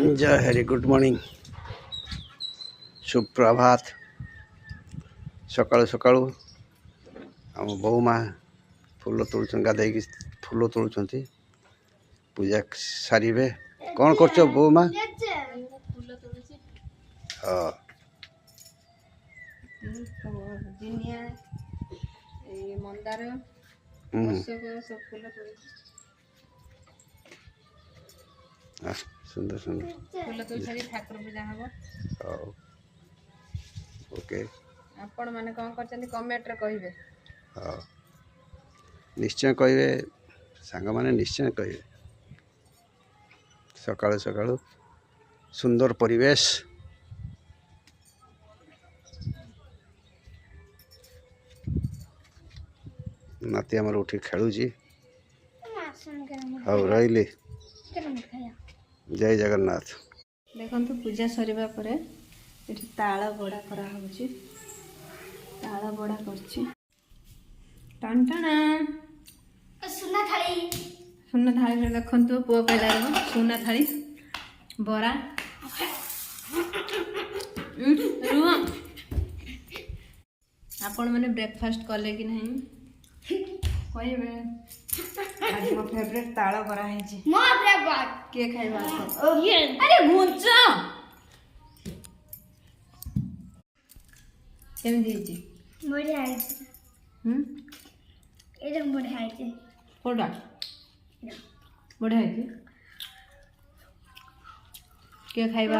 जय Hari good morning सुप्रभात सकाळु सकाळु आम बो माँ फूल तोड़ गाधे फूल तोड़ पूजा सारे कौन कर बो माँ हाँ सुंदर सुंदर फूल तो सारी ठाकुर पूजा हम ओके आपण माने कौन कर कमेंट रे कहिबे। हाँ निश्चय कहे सांग माने निश्चय कहे सकाळु सकाळु सुंदर परिवेश नाती आमर उठी खेलुची हाँ रही जय जगन्नाथ देखो पूजा सरिबा परे एठी ताळ बड़ा करा होची ताळ बड़ा करची टन टन सुना थाली रे देखंतु पुओ पेला सुना थाली बरा आपण माने ब्रेकफास्ट कले कि नहीं कहबे आज मो फेवरेट ताळ बरा है जी मो फेवरेट के खाइबा अरे घुंच केम दीजी बढ़िया है एकदम बढ़िया है कोडा बढ़िया है के खाइबा